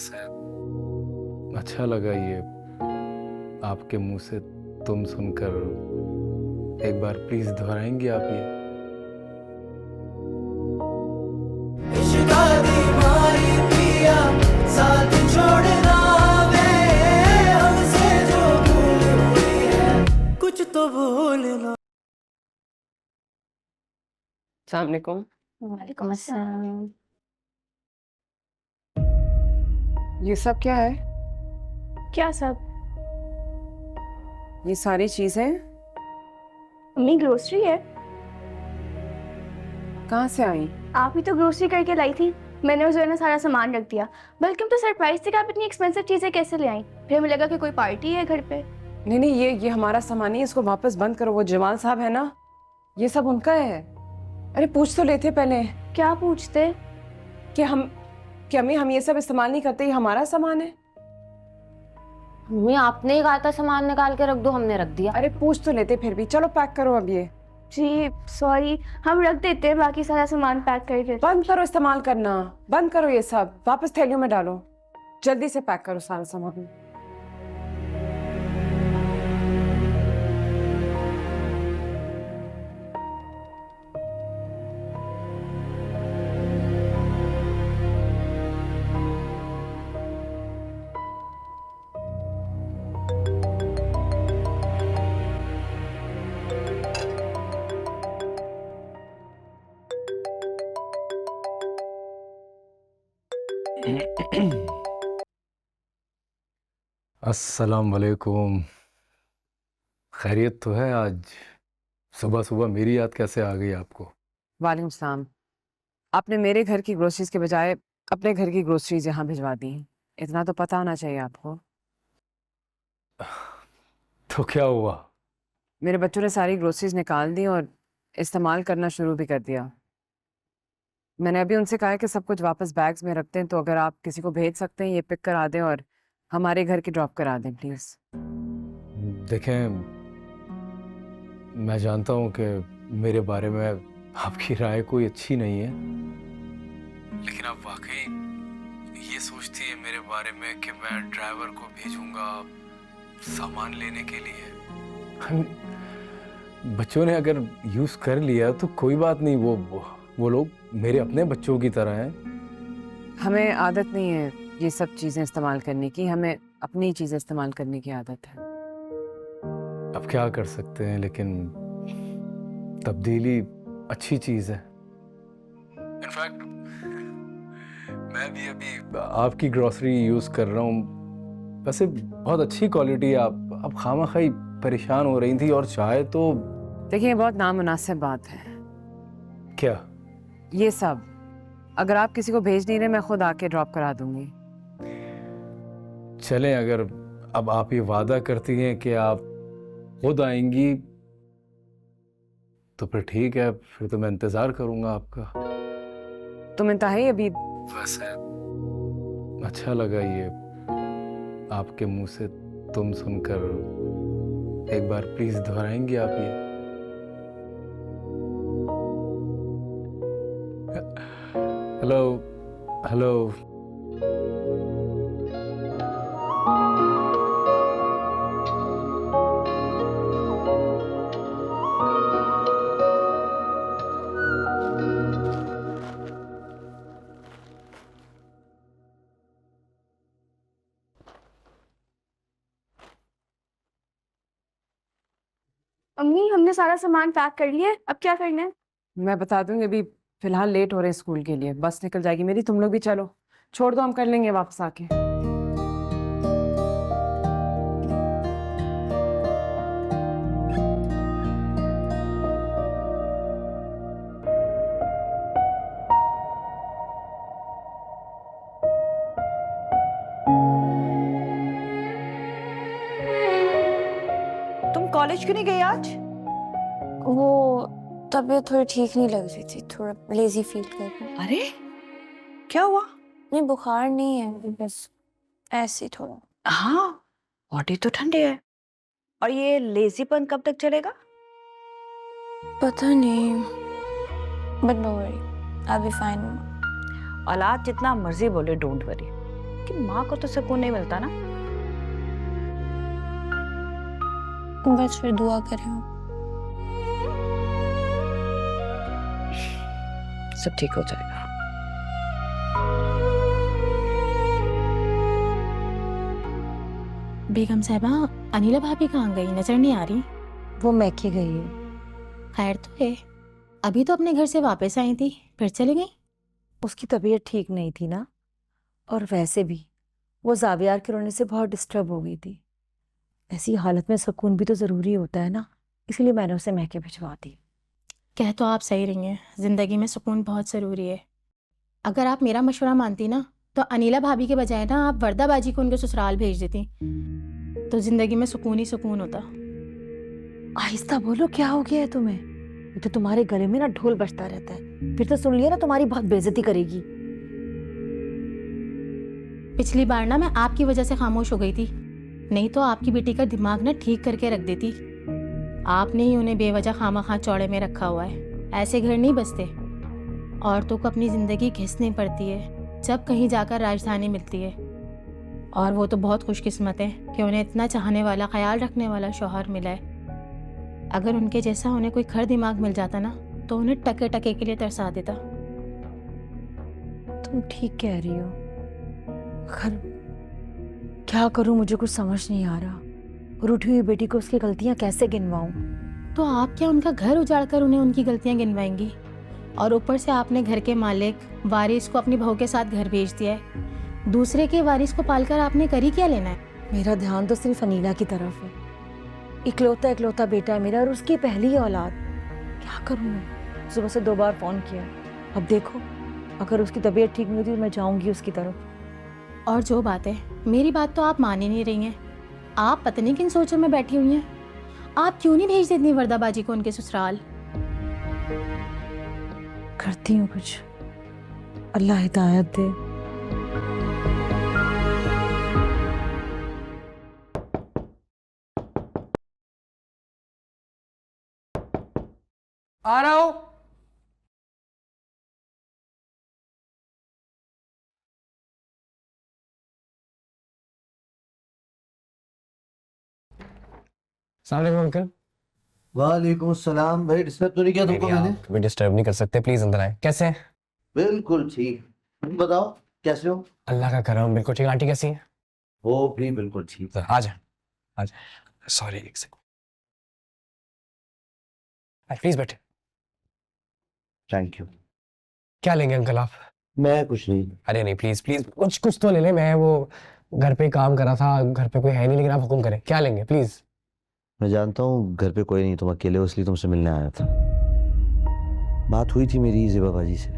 वैसे अच्छा लगा ये आपके मुंह से तुम सुनकर। एक बार प्लीज दोहराएंगे आप ये? इश्क़ बीमारी पिया साथ छोड़ना वे, हमसे जो भूल हुई है कुछ तो भूलना। अस्सलाम वालेकुम। वालेकुम अस्सलाम। ये सब क्या है? क्या सब? ये सारी चीजें अम्मी ग्रोसरी है। कहाँ से आई? आप ही तो ग्रोसरी करके लाई थी। मैंने उस ना सारा सामान रख दिया। बल्कि हम तो सरप्राइज थे कि आप इतनी एक्सपेंसिव चीजें कैसे ले आई। फिर हमें लगा कि कोई पार्टी है घर पे। नहीं नहीं, ये हमारा सामान नहीं है, इसको वापस बंद करो। वो जमाल साहब है ना, ये सब उनका है। अरे पूछ तो लेते पहले क्या पूछते? कि अम्मी हम ये सब इस्तेमाल नहीं करते, ये हमारा सामान है। मम्मी आपने ही कहा था सामान निकाल के रख दो, हमने रख दिया। अरे पूछ तो लेते फिर भी। चलो पैक करो अब ये। जी सॉरी, हम रख देते हैं, बाकी सारा सामान पैक कर देते। बंद करो इस्तेमाल करना, बंद करो ये सब, वापस थैलियों में डालो। जल्दी से पैक करो सारा सामान। अस्सलाम वालेकुम। खैरियत तो है? आज सुबह सुबह मेरी याद कैसे आ गई आपको? वालेकुम सलाम। आपने मेरे घर की ग्रोसरीज के बजाय अपने घर की ग्रोसरीज यहाँ भिजवा दी। इतना तो पता होना चाहिए आपको। तो क्या हुआ? मेरे बच्चों ने सारी ग्रोसरीज निकाल दी और इस्तेमाल करना शुरू भी कर दिया। मैंने अभी उनसे कहा है कि सब कुछ वापस बैग्स में रखते हैं, तो अगर आप किसी को भेज सकते हैं ये पिक करा दें और हमारे घर की ड्रॉप करा दें प्लीज़। देखें, मैं जानता हूँ कि मेरे बारे में आपकी राय कोई अच्छी नहीं है, लेकिन आप वाकई ये सोचती है मेरे बारे में कि मैं ड्राइवर को भेजूंगा सामान लेने के लिए? बच्चों ने अगर यूज़ कर लिया तो कोई बात नहीं, वो लोग मेरे अपने बच्चों की तरह हैं। हमें आदत नहीं है ये सब चीज़ें इस्तेमाल करने की, हमें अपनी चीज़ें इस्तेमाल करने की आदत है। अब क्या कर सकते हैं, लेकिन तब्दीली अच्छी चीज़ है। इनफैक्ट मैं भी अभी आपकी ग्रोसरी यूज़ कर रहा हूँ। वैसे बहुत अच्छी क्वालिटी है। आप खामख़ा परेशान हो रही थी और चाहे तो। देखिए बहुत नामुनासिब बात है। क्या? ये सब अगर आप किसी को भेज नहीं रहे, मैं खुद आके ड्रॉप करा दूंगी। चलें, अगर अब आप ये वादा करती हैं कि आप खुद आएंगी तो फिर ठीक है, फिर तो मैं इंतज़ार करूंगा आपका। तुम इंतहाई अभी। वैसे अच्छा लगा ये आपके मुंह से तुम सुनकर। एक बार प्लीज दोहराएंगे आप ये? Hello hello. अम्मी हमने सारा सामान पैक कर लिया है, अब क्या करना है? मैं बता दूंगी, अभी फिलहाल लेट हो रहे हैं स्कूल के लिए, बस निकल जाएगी मेरी। तुम लोग भी चलो, छोड़ दो, हम कर लेंगे वापस आके। तुम कॉलेज क्यों नहीं गई आज? वो तबीयत थोड़ी ठीक नहीं लग रही थी, थोड़ा लेजी फील कर रही। अरे क्या हुआ? नहीं बुखार नहीं है, बस ऐसे ही थोड़ा। हाँ, बॉडी तो ठंडी है। और ये लेजीपन कब तक चलेगा? पता नहीं, but no worry, I will be fine. औलाद जितना मर्जी बोले डोंट वरी, कि माँ को तो सुकून नहीं मिलता ना। बस फिर दुआ करें आप। सब ठीक हो जाएगा। बेगम साहिबा, अनिला भाभी कहाँ गई? नजर नहीं आ रही। वो मैके गई है। खैर तो है, अभी तो अपने घर से वापस आई थी, फिर चली गई। उसकी तबीयत ठीक नहीं थी ना, और वैसे भी वो जावियार के रोने से बहुत डिस्टर्ब हो गई थी। ऐसी हालत में सुकून भी तो ज़रूरी होता है ना, इसीलिए मैंने उसे मैके भिजवा दी। कह तो आप सही रही हैं, ज़िंदगी में सुकून बहुत ज़रूरी है। अगर आप मेरा मशवरा मानती ना, तो अनिला भाभी के बजाय ना आप वर्दा बाजी को उनके ससुराल भेज देती, तो ज़िंदगी में सुकून ही सुकून होता। आहिस्ता बोलो, क्या हो गया है तुम्हें? ये तो तुम्हारे गले में ना ढोल बजता रहता है, फिर तो सुन लिया ना तुम्हारी बहुत बेइज्जती करेगी। पिछली बार ना मैं आपकी वजह से खामोश हो गई थी, नहीं तो आपकी बेटी का दिमाग ना ठीक करके रख देती। आपने ही उन्हें बेवजह खामा चौड़े में रखा हुआ है। ऐसे घर नहीं बसते। औरतों को अपनी ज़िंदगी घिसनी पड़ती है जब कहीं जाकर राजधानी मिलती है, और वो तो बहुत खुशकिस्मत है कि उन्हें इतना चाहने वाला, ख्याल रखने वाला शौहर मिला है। अगर उनके जैसा उन्हें कोई खर दिमाग मिल जाता ना, तो उन्हें टके टके के लिए तरसा देता। तुम ठीक कह रही हो, खैर क्या करूं, मुझे कुछ समझ नहीं आ रहा। और उठी हुई बेटी को उसकी गलतियां कैसे गिनवाऊं? तो आप क्या उनका घर उजाड़ कर उन्हें उनकी गलतियां गिनवाएंगी? और ऊपर से आपने घर के मालिक वारिस को अपनी बहू के साथ घर भेज दिया है। दूसरे के वारिस को पालकर आपने करी क्या लेना है? मेरा ध्यान तो सिर्फ अनीला की तरफ है। इकलौता इकलौता बेटा है मेरा, और उसकी पहली औलाद। क्या करूं मैं? सुबह से 2 बार फोन किया, अब देखो अगर उसकी तबीयत ठीक नहीं होती तो मैं जाऊंगी उसकी तरफ। और जो बात है, मेरी बात तो आप मान ही नहीं रही हैं। आप पता नहीं किन सोचों में बैठी हुई हैं। आप क्यों नहीं भेज देती वर्दाबाजी को उनके ससुराल? करती हूँ कुछ, अल्लाह हिदायत दे। आ रहा हूं। अस्सलाम वालेकुम अंकल। वालेकुम अस्सलाम। भाई डिस्टर्ब तो नहीं किया तुमको मैंने? आप भी डिस्टर्ब नहीं कर सकते, प्लीज अंदर आए। कैसे हैं? बिल्कुल ठीक। तुम बताओ कैसे हो? अल्लाह का करम, बिल्कुल ठीक। आंटी कैसी हैं? वो भी बिल्कुल ठीक। आ जा, आ जा। सॉरी, एक सेकंड। प्लीज बैठे। Thank you. क्या लेंगे अंकल आप? मैं कुछ नहीं। अरे नहीं, प्लीज प्लीज कुछ कुछ तो ले लें। मैं वो घर पे काम कर रहा था, घर पे कोई है नहीं, लेकिन आप हुक्म करें, क्या लेंगे प्लीज? मैं जानता हूँ घर पे कोई नहीं, तुम अकेले हो, इसलिए तुमसे मिलने आया था। बात हुई थी मेरी ज़ेबा बाजी से।